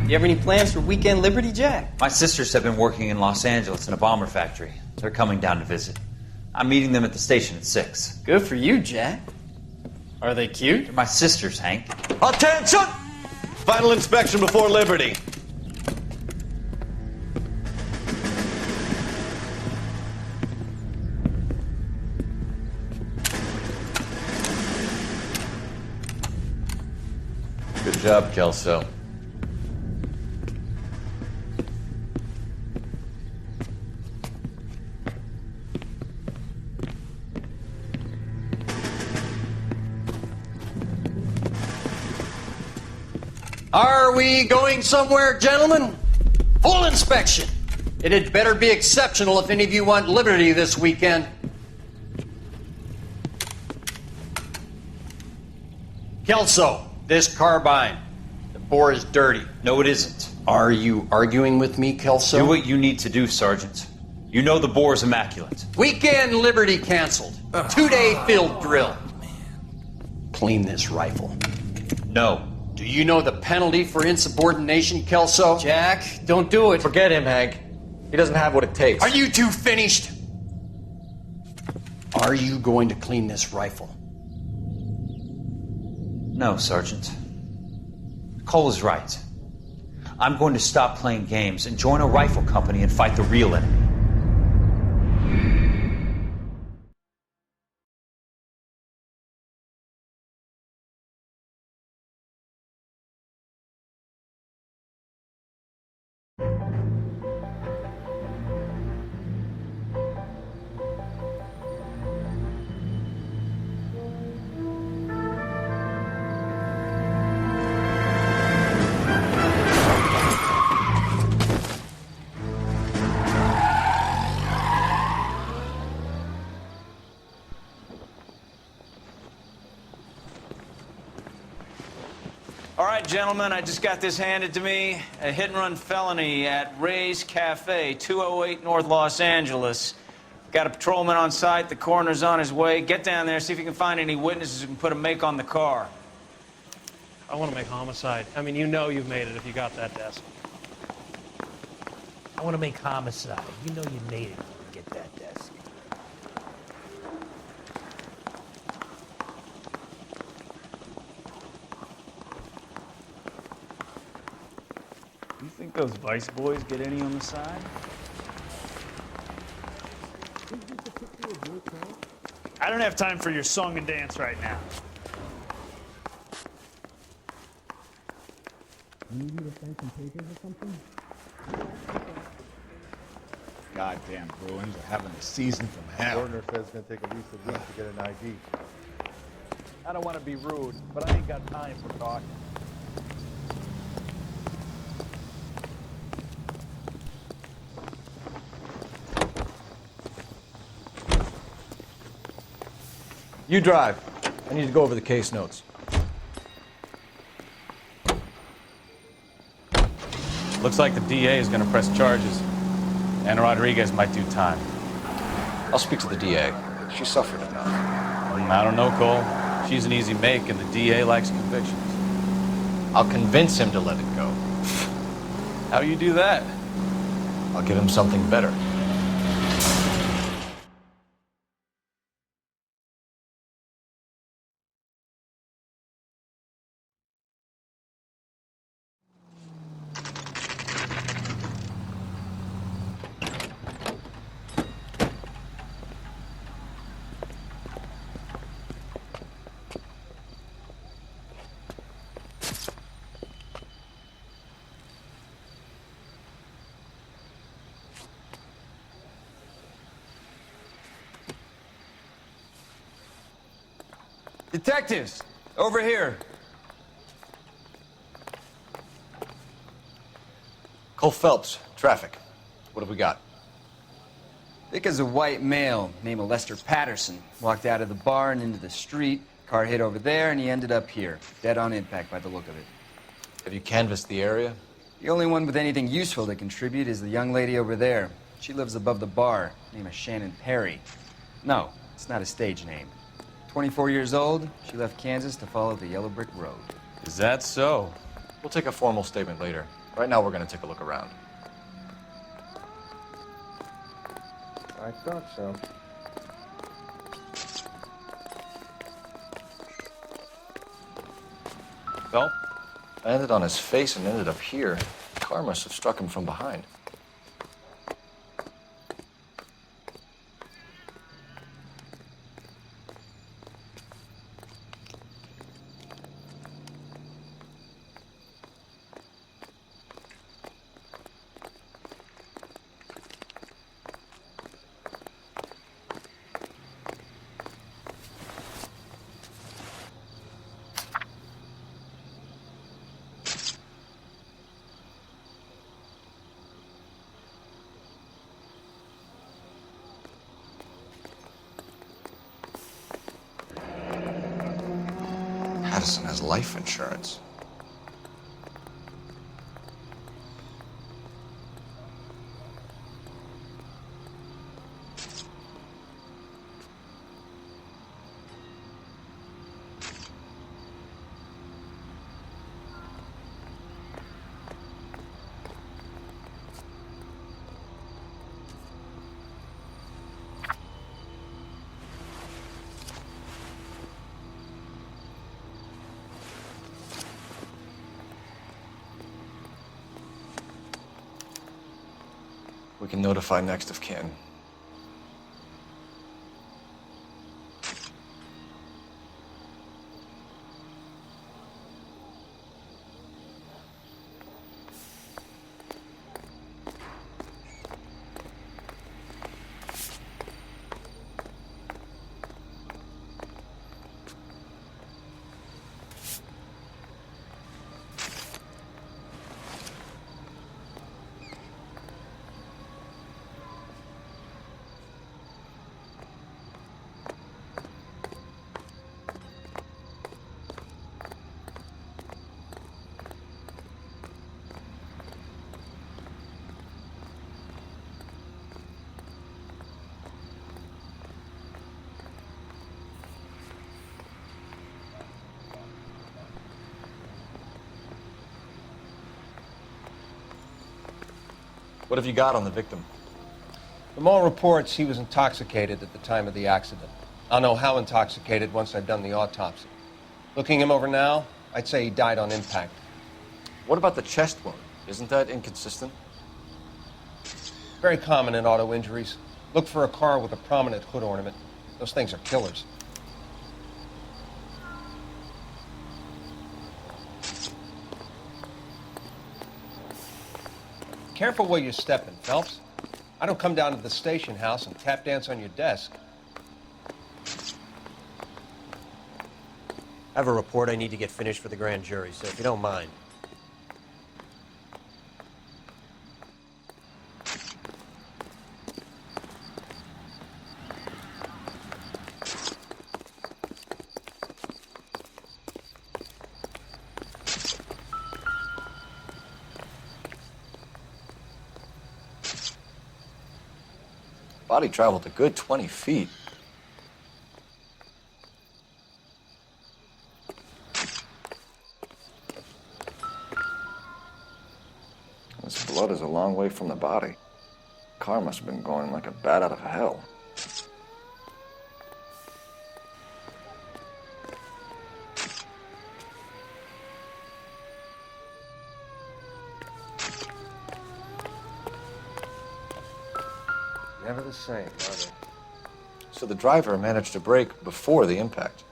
You have any plans for Weekend Liberty, Jack? My sisters have been working in Los Angeles in a bomber factory. They're coming down to visit. I'm meeting them at the station at 6. Good for you, Jack. Are they cute? They're my sisters, Hank. Attention! Final inspection before Liberty. Good job, Kelso. Are we going somewhere, gentlemen? Full inspection. It had better be exceptional if any of you want liberty this weekend. Kelso, this carbine. The bore is dirty. No, it isn't. Are you arguing with me, Kelso? Do what you need to do, Sergeant. You know the bore is immaculate. Weekend liberty canceled. 2-day field drill. Clean this rifle. No. Do you know the penalty for insubordination, Kelso? Jack, don't do it. Forget him, Hank. He doesn't have what it takes. Are you two finished? Are you going to clean this rifle? No, Sergeant. Cole is right. I'm going to stop playing games and join a rifle company and fight the real enemy. All right, gentlemen, I just got this handed to me. A hit-and-run felony at Ray's Cafe, 208 North Los Angeles. Got a patrolman on site. The coroner's on his way. Get down there, see if you can find any witnesses who can put a make on the car. I want to make homicide. I mean, you know you've made it if you got that desk. I want to make homicide. You know you made it when you get that desk. You think those Vice boys get any on the side? I don't have time for your song and dance right now. Goddamn Bruins are having a season from hell. Gardner says it's going to take at least a week to get an ID. I don't want to be rude, but I ain't got time for talking. You drive. I need to go over the case notes. Looks like the DA is going to press charges. And Rodriguez might do time. I'll speak to the DA. She suffered enough. I don't know, Cole. She's an easy make, and the DA likes convictions. I'll convince him to let it go. How do you do that? I'll give him something better. Detectives, over here. Cole Phelps, traffic. What have we got? Thick as a white male named Lester Patterson. Walked out of the bar and into the street. Car hit over there, and he ended up here. Dead on impact by the look of it. Have you canvassed the area? The only one with anything useful to contribute is the young lady over there. She lives above the bar. Name is Shannon Perry. No, it's not a stage name. 24 years old, she left Kansas to follow the yellow brick road. Is that so? We'll take a formal statement later. Right now, we're gonna take a look around. I thought so. Well, I landed on his face and ended up here. The car must have struck him from behind. Addison has life insurance. We can notify next of kin. What have you got on the victim? From all reports, he was intoxicated at the time of the accident. I'll know how intoxicated once I've done the autopsy. Looking him over now, I'd say he died on impact. What about the chest wound? Isn't that inconsistent? Very common in auto injuries. Look for a car with a prominent hood ornament. Those things are killers. Careful where you're stepping, Phelps. I don't come down to the station house and tap dance on your desk. I have a report I need to get finished for the grand jury, so if you don't mind. Body traveled a good 20 feet. This blood is a long way from the body. Car must have been going like a bat out of hell. Never the same, are they? So the driver managed to brake before the impact.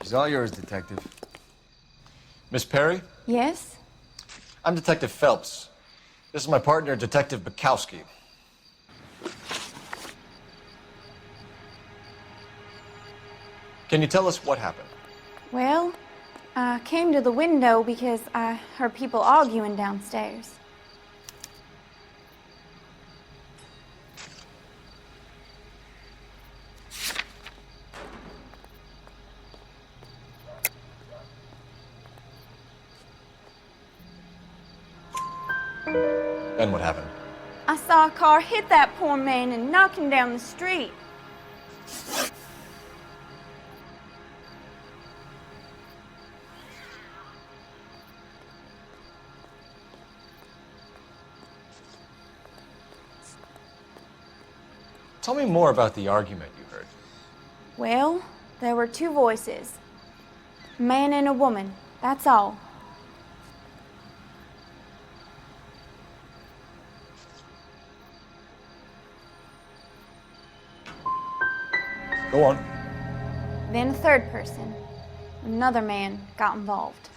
She's all yours, Detective. Miss Perry? Yes? I'm Detective Phelps. This is my partner, Detective Bukowski. Can you tell us what happened? Well, I came to the window because I heard people arguing downstairs. Then what happened? I saw a car hit that poor man and knock him down the street. Tell me more about the argument you heard. Well, there were two voices. A man and a woman, that's all. Go on. Then a third person, another man, got involved.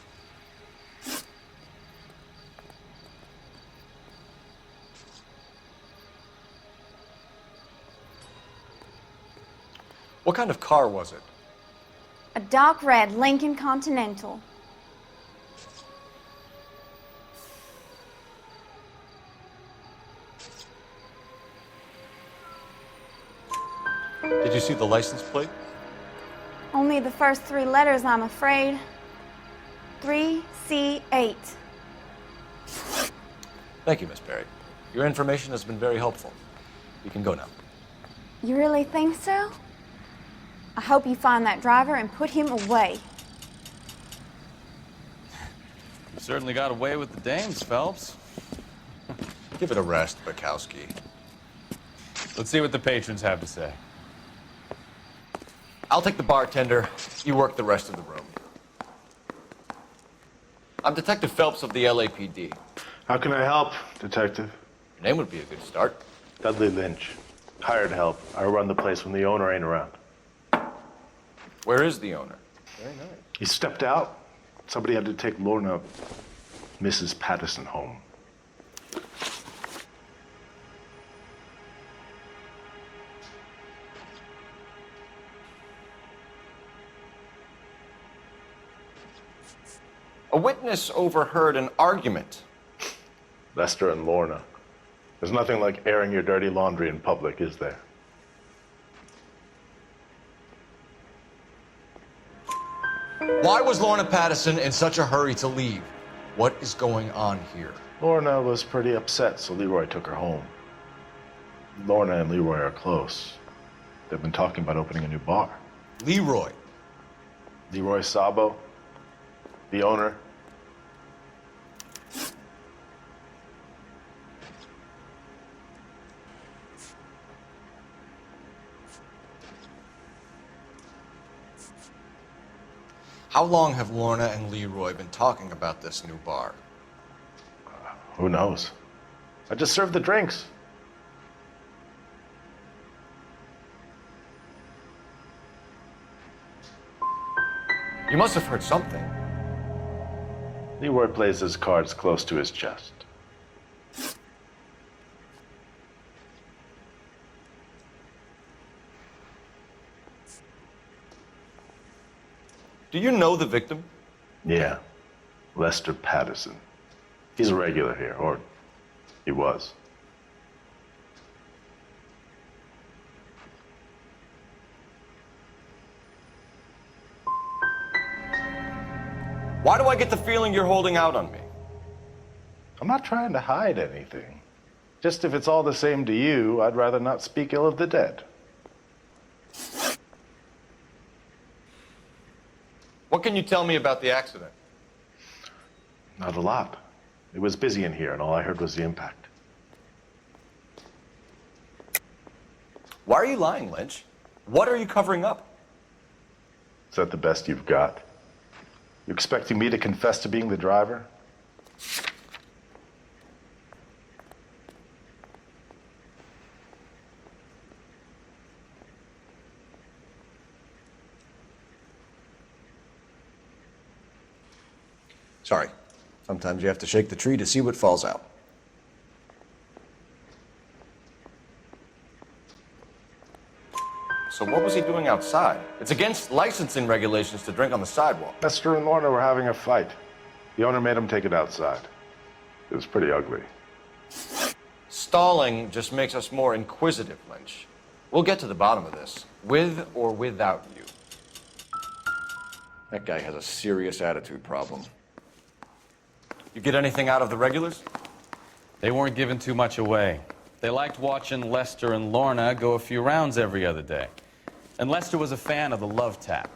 What kind of car was it? A dark red Lincoln Continental. Did you see the license plate? Only the first three letters, I'm afraid. 3C8. Thank you, Miss Perry. Your information has been very helpful. You can go now. You really think so? I hope you find that driver and put him away. You certainly got away with the dames, Phelps. Give it a rest, Bukowski. Let's see what the patrons have to say. I'll take the bartender. You work the rest of the room. I'm Detective Phelps of the LAPD. How can I help, Detective? Your name would be a good start. Dudley Lynch. Hired help. I run the place when the owner ain't around. Where is the owner? Very nice. He stepped out. Somebody had to take Lorna, Mrs. Patterson, home. A witness overheard an argument. Lester and Lorna. There's nothing like airing your dirty laundry in public, is there? Why was Lorna Patterson in such a hurry to leave? What is going on here? Lorna was pretty upset, so Leroy took her home. Lorna and Leroy are close. They've been talking about opening a new bar. Leroy? Leroy Sabo, the owner. How long have Lorna and Leroy been talking about this new bar? Who knows? I just served the drinks. You must have heard something. Leroy plays his cards close to his chest. Do you know the victim? Yeah, Lester Patterson. He's a regular here, or he was. Why do I get the feeling you're holding out on me? I'm not trying to hide anything. Just if it's all the same to you, I'd rather not speak ill of the dead. What can you tell me about the accident? Not a lot. It was busy in here, and all I heard was the impact. Why are you lying, Lynch? What are you covering up? Is that the best you've got? You expecting me to confess to being the driver? Sorry. Sometimes you have to shake the tree to see what falls out. So what was he doing outside? It's against licensing regulations to drink on the sidewalk. Lester and Lorna were having a fight. The owner made him take it outside. It was pretty ugly. Stalling just makes us more inquisitive, Lynch. We'll get to the bottom of this, with or without you. That guy has a serious attitude problem. You get anything out of the regulars? They weren't giving too much away. They liked watching Lester and Lorna go a few rounds every other day. And Lester was a fan of the love tap.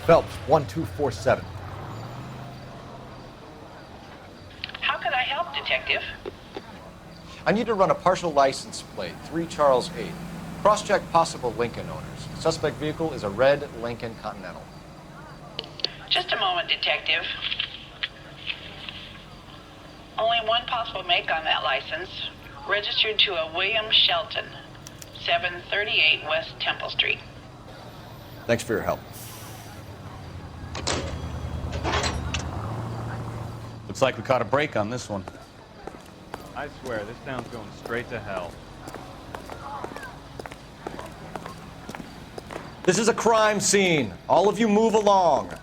Phelps, 1247. How can I help, Detective? I need to run a partial license plate, 3 Charles 8. Cross-check possible Lincoln owners. Suspect vehicle is a red Lincoln Continental. Just a moment, Detective. Only one possible make on that license. Registered to a William Shelton, 738 West Temple Street. Thanks for your help. Looks like we caught a break on this one. I swear, this town's going straight to hell. This is a crime scene. All of you move along.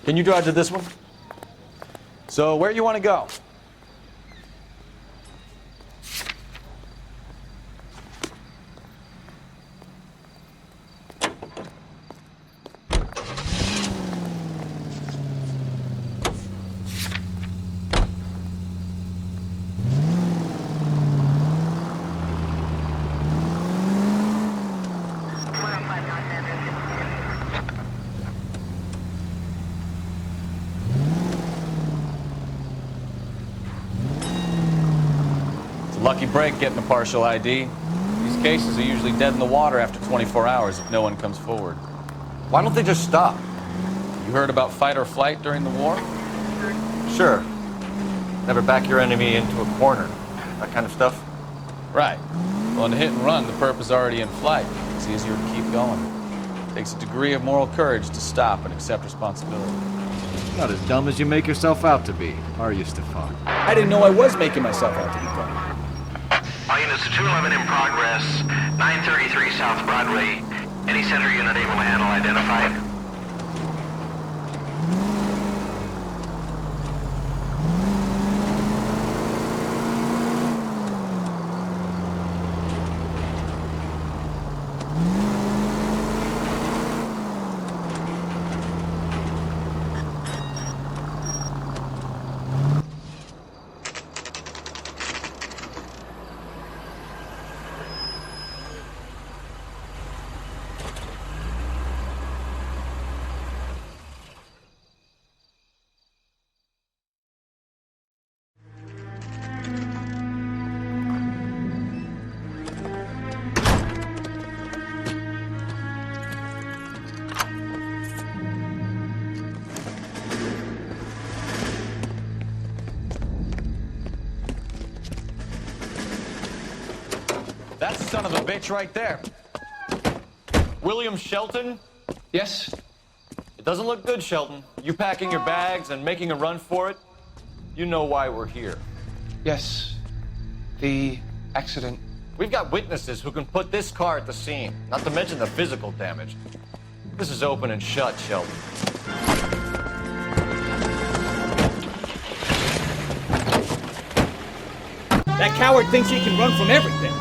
Can you drive to this one? So where you want to go? Lucky break getting a partial ID. These cases are usually dead in the water after 24 hours if no one comes forward. Why don't they just stop? You heard about fight or flight during the war? Sure. Never back your enemy into a corner. That kind of stuff? Right. Well, in a hit and run, the perp is already in flight. It's easier to keep going. It takes a degree of moral courage to stop and accept responsibility. Not as dumb as you make yourself out to be, are you, Stefan? I didn't know I was making myself out to be dumb. All units to 211 in progress, 933 South Broadway. Any center unit able to handle identified? That's the son of a bitch right there. William Shelton? Yes? It doesn't look good, Shelton. You packing your bags and making a run for it? You know why we're here. Yes. The accident. We've got witnesses who can put this car at the scene, not to mention the physical damage. This is open and shut, Shelton. That coward thinks he can run from everything.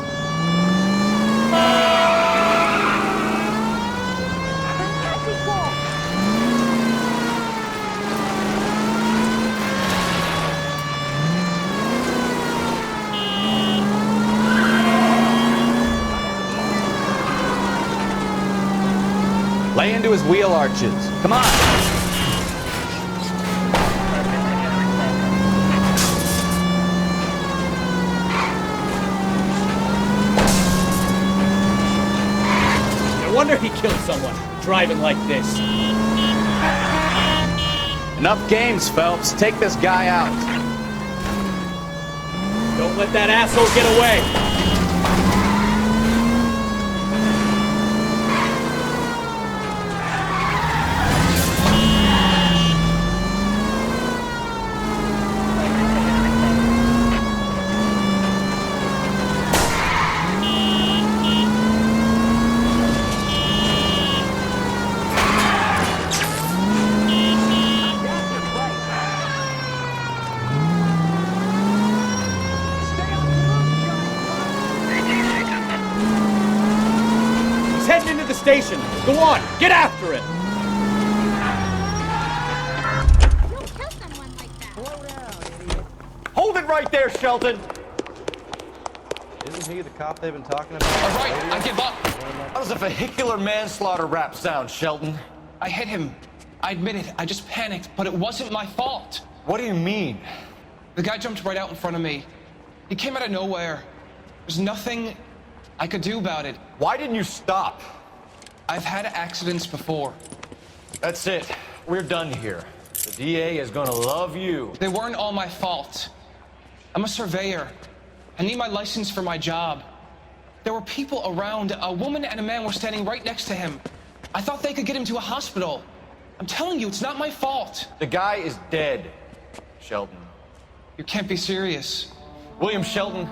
Lay into his wheel arches. Come on! No wonder he killed someone, driving like this. Enough games, Phelps. Take this guy out. Don't let that asshole get away! Station. Go on, get after it! Hold it right there, Shelton! Isn't he the cop they've been talking about? All right, I give up. How does a vehicular manslaughter rap sound, Shelton? I hit him. I admit it. I just panicked, but it wasn't my fault. What do you mean? The guy jumped right out in front of me. He came out of nowhere. There's nothing I could do about it. Why didn't you stop? I've had accidents before. That's it. We're done here. The DA is gonna love you. They weren't all my fault. I'm a surveyor. I need my license for my job. There were people around. A woman and a man were standing right next to him. I thought they could get him to a hospital. I'm telling you, it's not my fault. The guy is dead, Shelton. You can't be serious. William Shelton,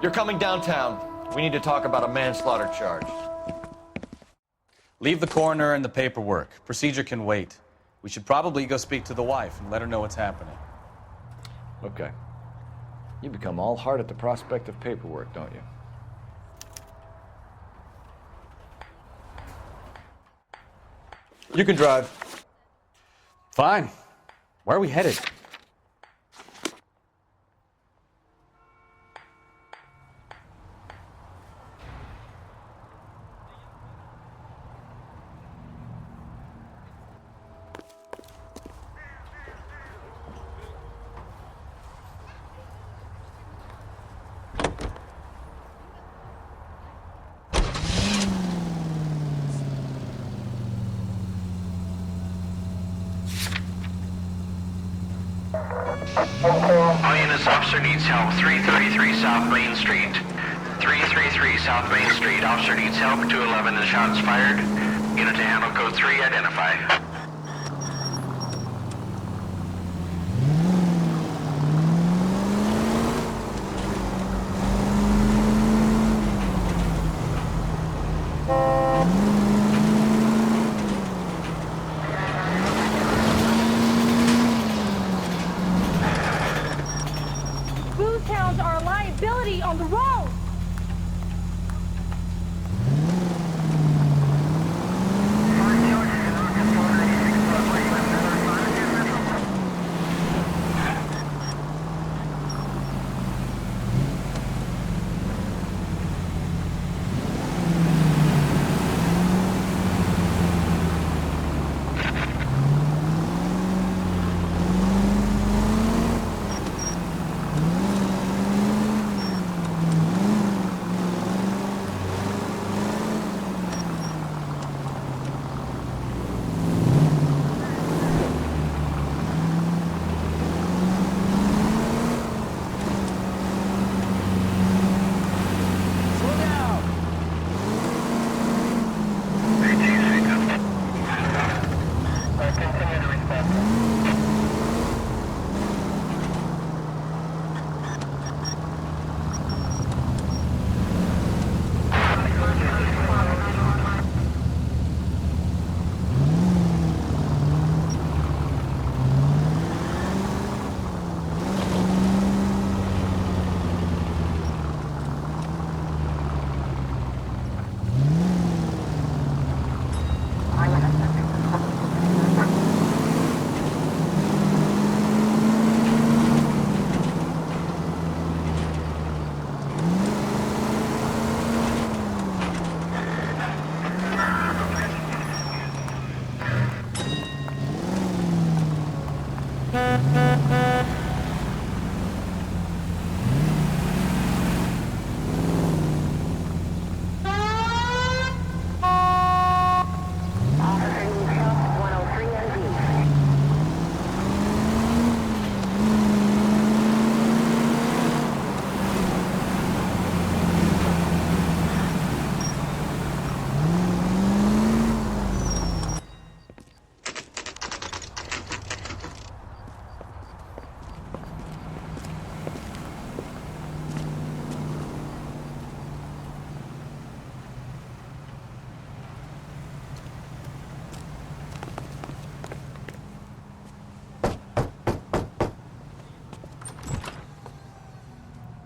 you're coming downtown. We need to talk about a manslaughter charge. Leave the coroner and the paperwork. Procedure can wait. We should probably go speak to the wife and let her know what's happening. Okay. You become all heart at the prospect of paperwork, don't you? You can drive. Fine. Where are we headed? All units, officer needs help. 333 South Main Street. 333 South Main Street. Officer needs help. 211, the shots fired. Unit to handle code 3, identify. On the road!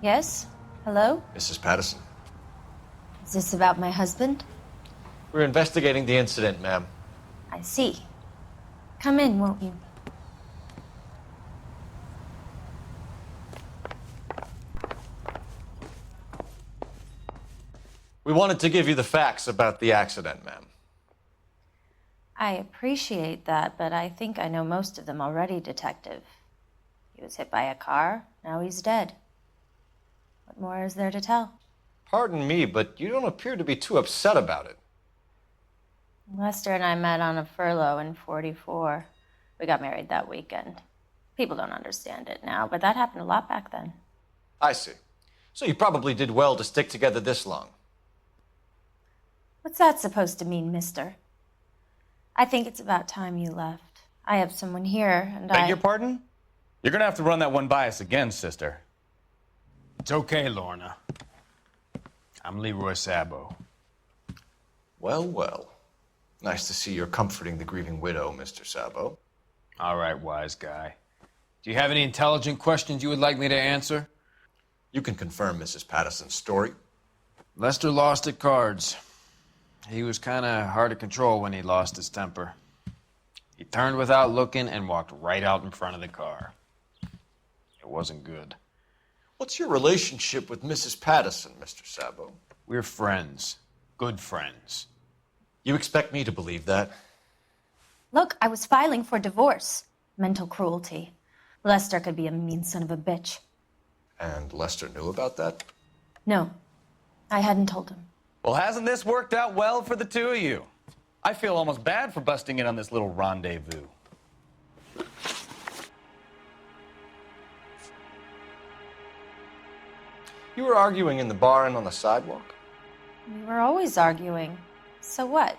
Yes? Hello? Mrs. Patterson. Is this about my husband? We're investigating the incident, ma'am. I see. Come in, won't you? We wanted to give you the facts about the accident, ma'am. I appreciate that, but I think I know most of them already, Detective. He was hit by a car, now he's dead. What more is there to tell? Pardon me, but you don't appear to be too upset about it. Lester and I met on a furlough in '44. We got married that weekend. People don't understand it now, but that happened a lot back then. I see. So you probably did well to stick together this long. What's that supposed to mean, mister? I think it's about time you left. I have someone here, and Beg your pardon? You're gonna have to run that one by us again, sister. It's okay, Lorna. I'm Leroy Sabo. Well, well. Nice to see you're comforting the grieving widow, Mr. Sabo. All right, wise guy. Do you have any intelligent questions you would like me to answer? You can confirm Mrs. Patterson's story. Lester lost at cards. He was kind of hard to control when he lost his temper. He turned without looking and walked right out in front of the car. It wasn't good. What's your relationship with Mrs. Patterson, Mr. Sabo? We're friends. Good friends. You expect me to believe that? Look, I was filing for divorce. Mental cruelty. Lester could be a mean son of a bitch. And Lester knew about that? No, I hadn't told him. Well, hasn't this worked out well for the two of you? I feel almost bad for busting in on this little rendezvous. You were arguing in the bar and on the sidewalk? We were always arguing. So what?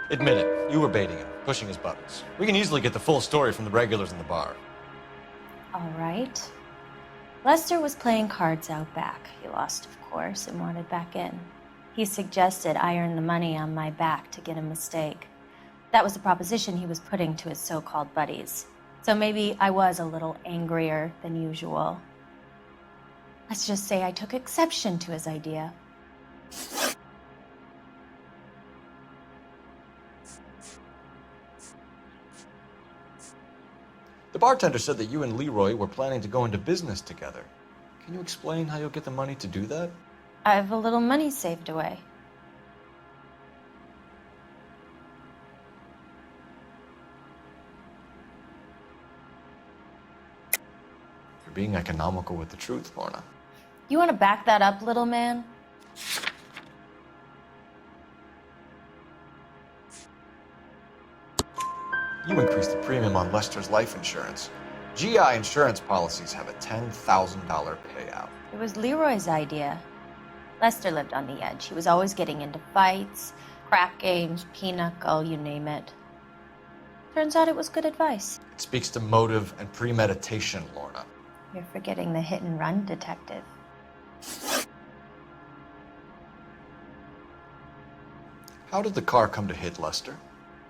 Admit it, you were baiting him, pushing his buttons. We can easily get the full story from the regulars in the bar. All right. Lester was playing cards out back. He lost, of course, and wanted back in. He suggested I earn the money on my back to get a mistake. That was the proposition he was putting to his so-called buddies. So maybe I was a little angrier than usual. Let's just say I took exception to his idea. The bartender said that you and Leroy were planning to go into business together. Can you explain how you'll get the money to do that? I have a little money saved away. You're being economical with the truth, Lorna. You want to back that up, little man? You increased the premium on Lester's life insurance. GI insurance policies have a $10,000 payout. It was Leroy's idea. Lester lived on the edge. He was always getting into fights, crack games, pinochle, you name it. Turns out it was good advice. It speaks to motive and premeditation, Lorna. You're forgetting the hit and run, Detective. How did the car come to hit Lester?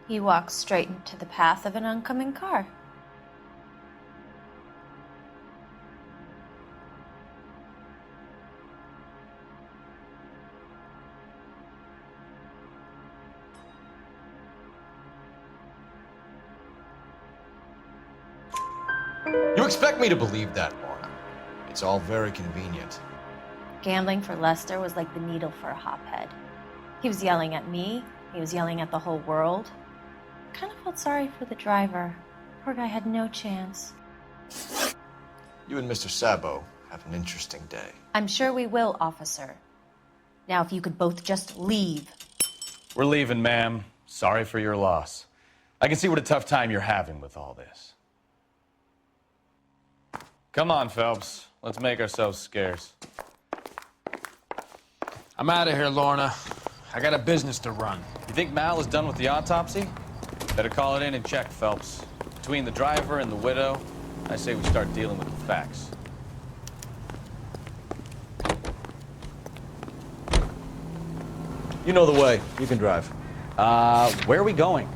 He walks straight into the path of an oncoming car. You expect me to believe that, Lorna? It's all very convenient. Gambling for Lester was like the needle for a hophead. He was yelling at me. He was yelling at the whole world. I kind of felt sorry for the driver. Poor guy had no chance. You and Mr. Sabo have an interesting day. I'm sure we will, officer. Now, if you could both just leave. We're leaving, ma'am. Sorry for your loss. I can see what a tough time you're having with all this. Come on, Phelps. Let's make ourselves scarce. I'm out of here, Lorna. I got a business to run. You think Mal is done with the autopsy? Better call it in and check, Phelps. Between the driver and the widow, I say we start dealing with the facts. You know the way. You can drive. Where are we going?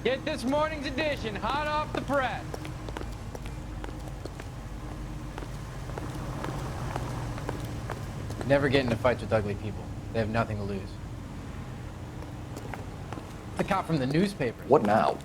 Get this morning's edition hot off the press. Never get into fights with ugly people. They have nothing to lose. The cop from the newspaper. What now?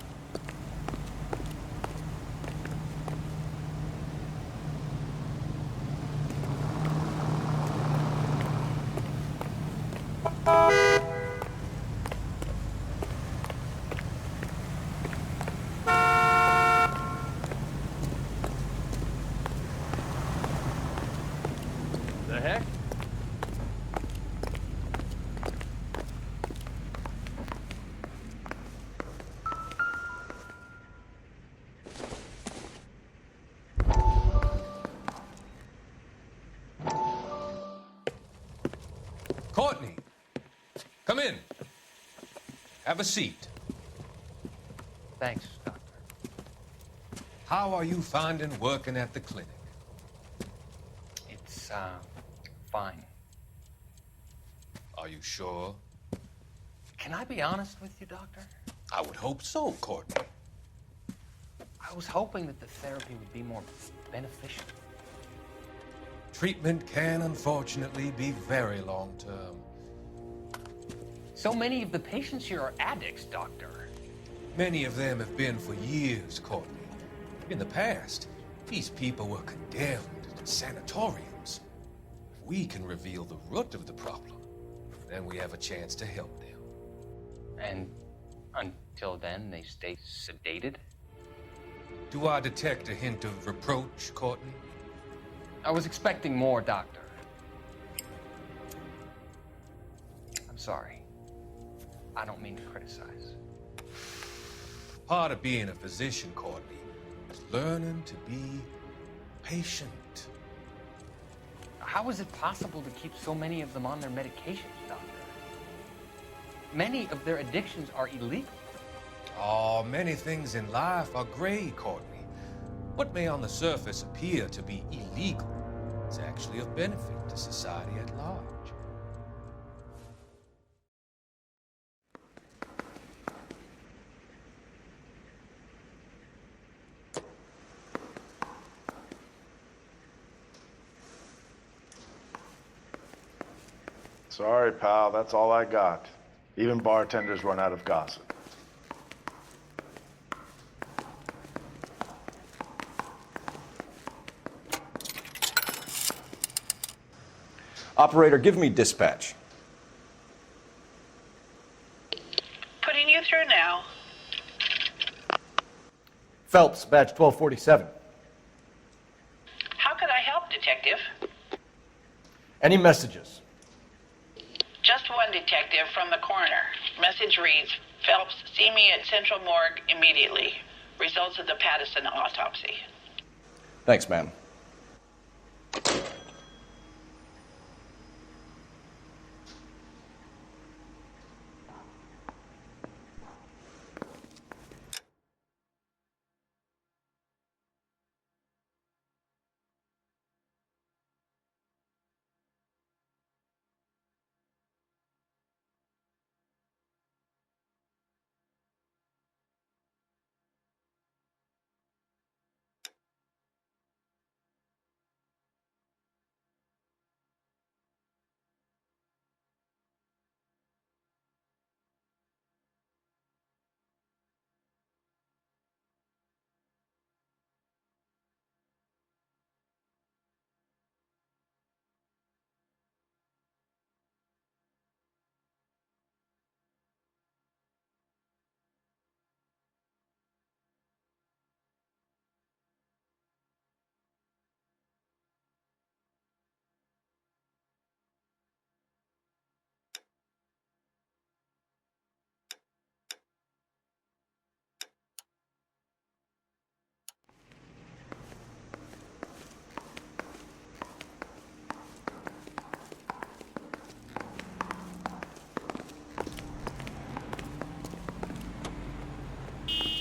The heck? Courtney, come in. Have a seat. Thanks, Doctor. How are you finding working at the clinic? It's, fine. Are you sure? Can I be honest with you, Doctor? I would hope so, Courtney. I was hoping that the therapy would be more beneficial. Treatment can, unfortunately, be very long-term. So many of the patients here are addicts, Doctor. Many of them have been for years, Courtney. In the past, these people were condemned to sanatoriums. If we can reveal the root of the problem, then we have a chance to help them. And until then, they stay sedated? Do I detect a hint of reproach, Courtney? I was expecting more, Doctor. I'm sorry. I don't mean to criticize. Part of being a physician, Courtney, is learning to be patient. How is it possible to keep so many of them on their medications, Doctor? Many of their addictions are illegal. Oh, many things in life are gray, Courtney. What may on the surface appear to be illegal is actually of benefit to society at large. Sorry, pal, that's all I got. Even bartenders run out of gossip. Operator, give me dispatch. Putting you through now. Phelps, badge 1247. How could I help, Detective? Any messages? Just one detective from the coroner. Message reads, Phelps, see me at Central Morgue immediately. Results of the Patterson autopsy. Thanks, ma'am.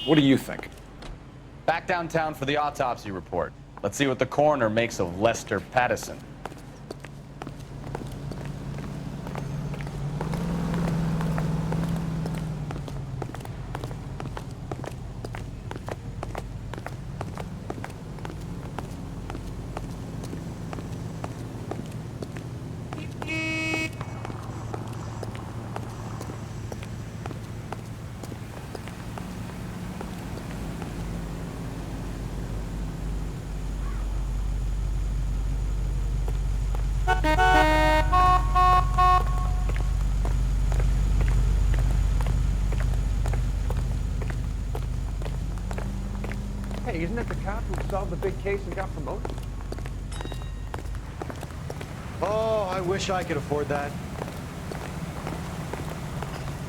What do you think? Back downtown for the autopsy report. Let's see what the coroner makes of Lester Patterson. the cop who solved the big case and got promoted? Oh, I wish I could afford that.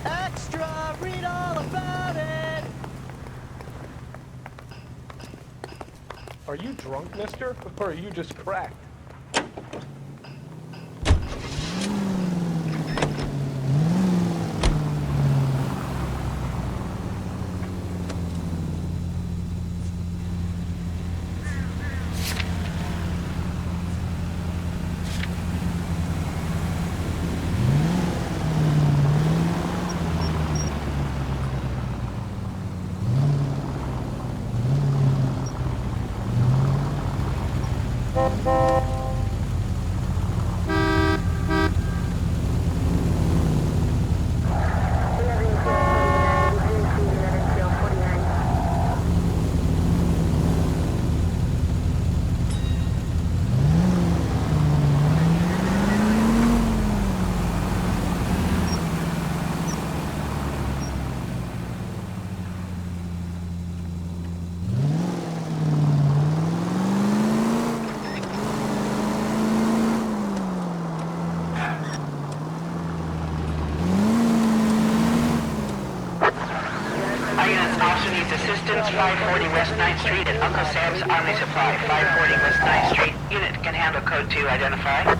Extra, read all about it. Are you drunk, mister? Or are you just cracked? Assistance, 540 West 9th Street at Uncle Sam's Army Supply. 540 West 9th Street. Unit can handle code 2, identify.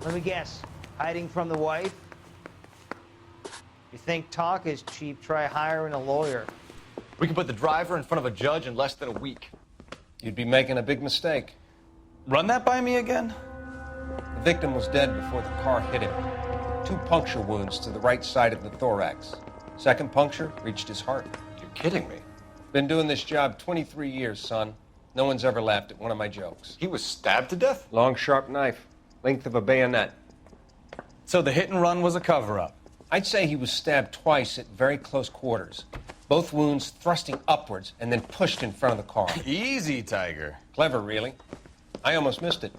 Let me guess. Hiding from the wife? You think talk is cheap, try hiring a lawyer. We can put the driver in front of a judge in less than a week. You'd be making a big mistake. Run that by me again? The victim was dead before the car hit him. 2 puncture wounds to the right side of the thorax. Second puncture reached his heart. You're kidding me. Been doing this job 23 years, son. No one's ever laughed at one of my jokes. He was stabbed to death? Long, sharp knife. Length of a bayonet. So the hit and run was a cover-up? I'd say he was stabbed twice at very close quarters. Both wounds thrusting upwards and then pushed in front of the car. Easy, Tiger. Clever, really. I almost missed it.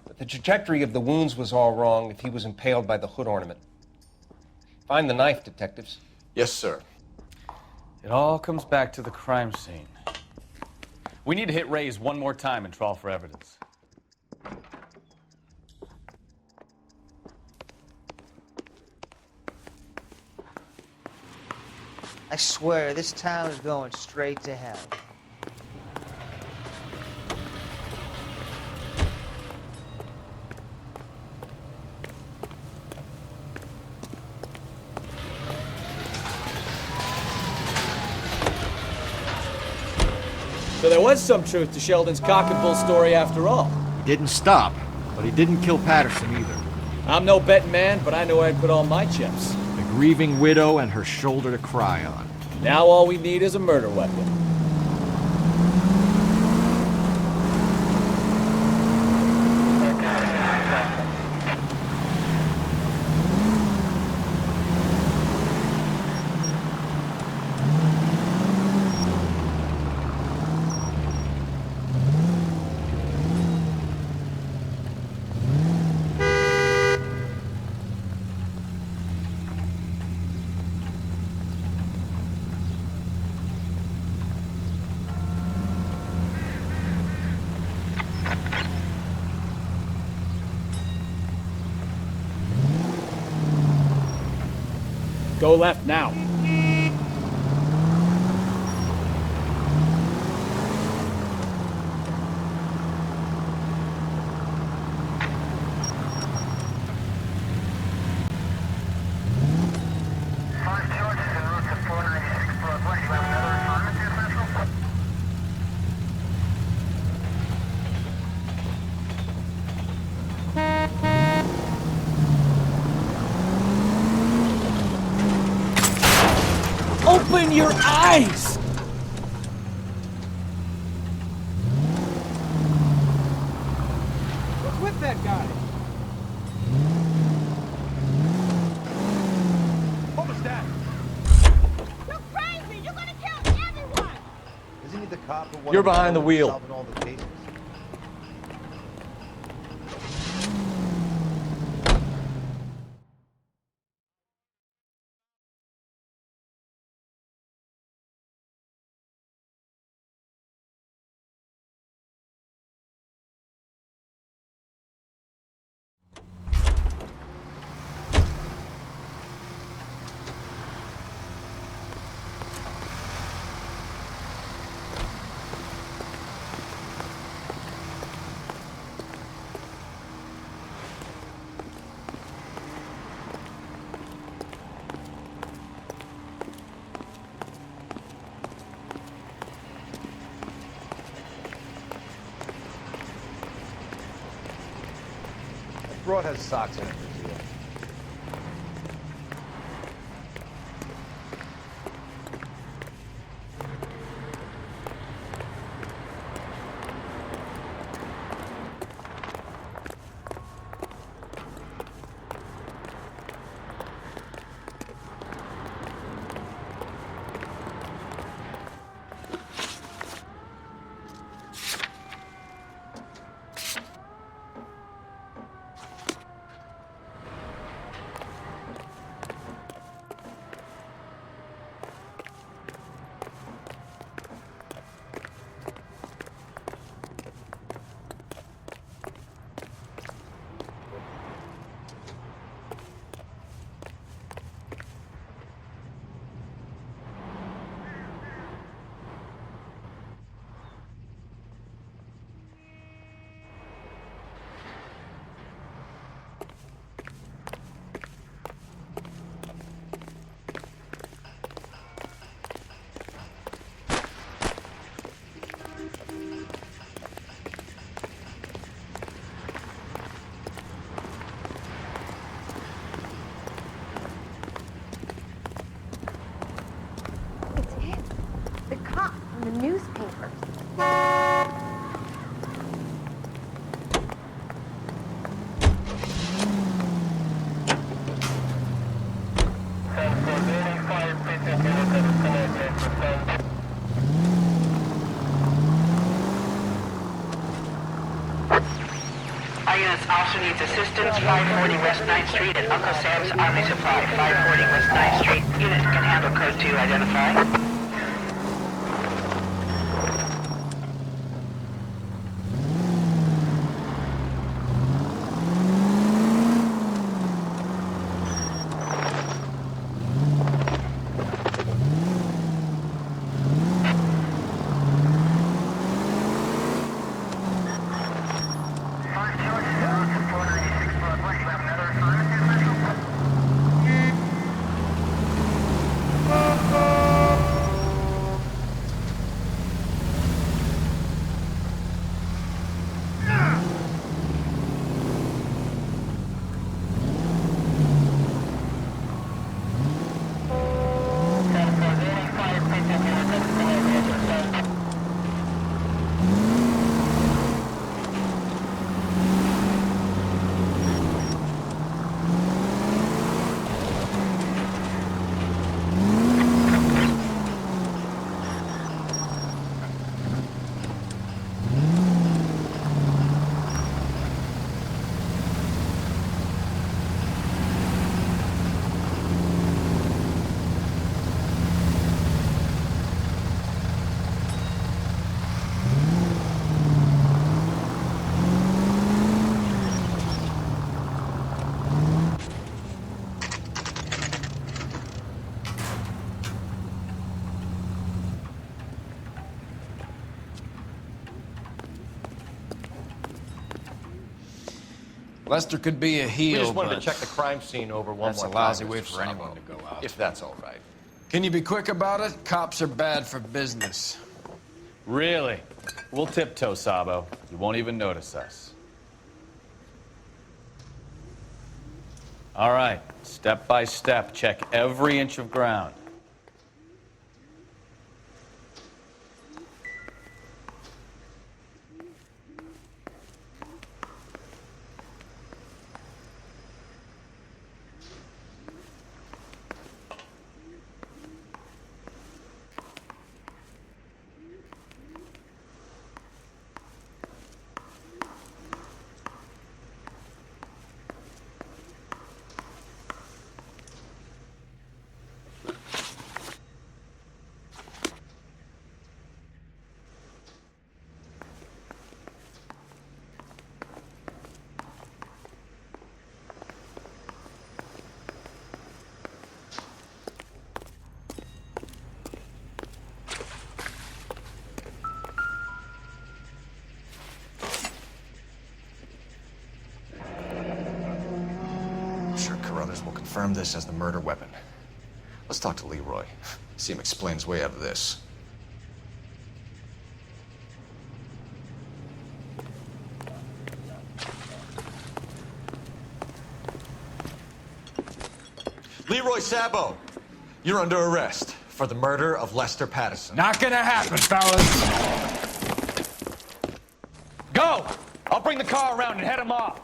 But the trajectory of the wounds was all wrong if he was impaled by the hood ornament. Find the knife, detectives. Yes, sir. It all comes back to the crime scene. We need to hit Ray's one more time and trawl for evidence. I swear, this town is going straight to hell. So there was some truth to Sheldon's cock and bull story after all. He didn't stop, but he didn't kill Patterson either. I'm no betting man, but I know where I'd put all my chips. The grieving widow and her shoulder to cry on. Now all we need is a murder weapon. Go left now. Open your eyes! What's with that guy? What was that? You're crazy! You're gonna kill everyone! Isn't he the cop who wanted You're behind the to wheel. solve all the cases? Broad has socks in it for you. The newspapers. Our units also needs assistance. 540 West 9th Street at Uncle Sam's Army Supply. 540 West 9th Street. Unit can handle code 2. Identify. Lester could be a heel, We just wanted but to check the crime scene over one that's more a time, lousy Mr. way for Sabo, anyone to go out. if that's all right. Can you be quick about it? Cops are bad for business. Really? We'll tiptoe, Sabo. You won't even notice us. All right, step by step, check every inch of ground. I'm sure Carruthers will confirm this as the murder weapon. Let's talk to Leroy. See him explain his way out of this. Leroy Sabo, you're under arrest for the murder of Lester Patterson. Not gonna happen, fellas. Go! I'll bring the car around and head him off.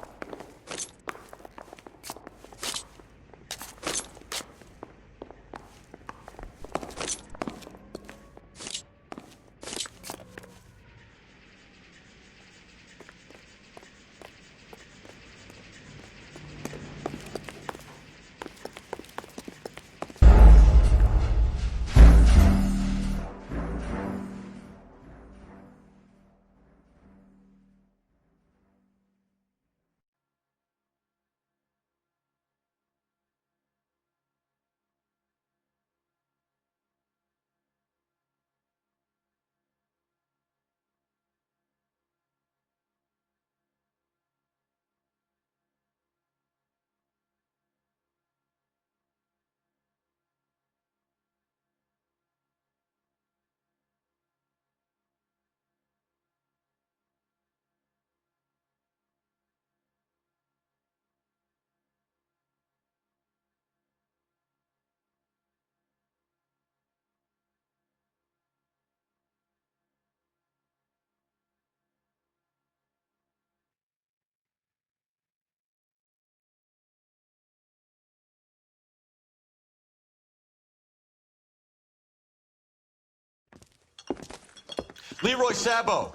Leroy Sabo,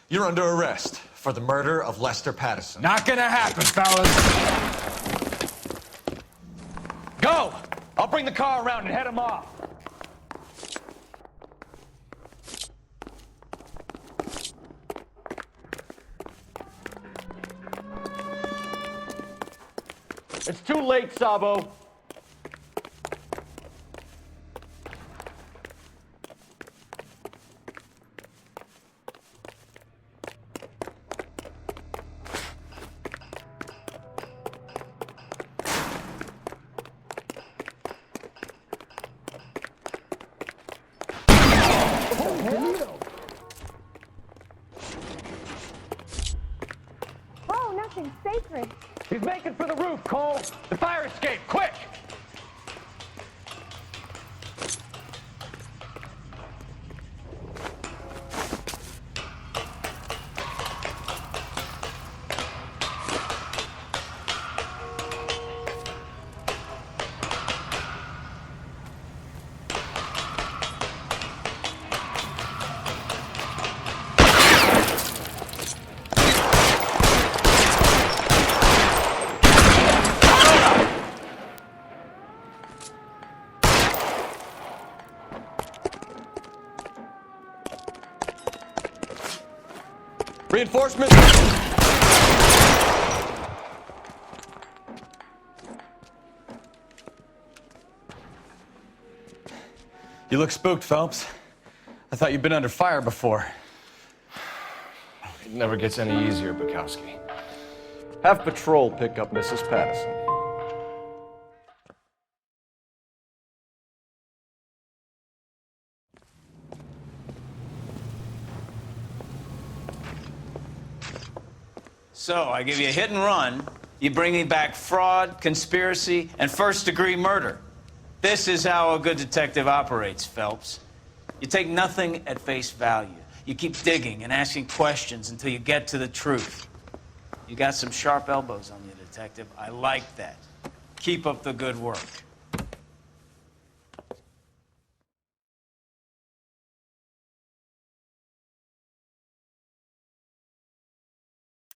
you're under arrest for the murder of Lester Patterson. Not gonna happen, fellas. Go! I'll bring the car around and head him off. It's too late, Sabo. Oh, nothing sacred. He's making for the roof, Cole. The fire escape, quick! Reinforcements! You look spooked, Phelps. I thought you'd been under fire before. It never gets any easier, Bukowski. Have patrol pick up Mrs. Patterson. So, I give you a hit and run. You bring me back fraud, conspiracy, and first-degree murder. This is how a good detective operates, Phelps. You take nothing at face value. You keep digging and asking questions until you get to the truth. You got some sharp elbows on you, detective. I like that. Keep up the good work.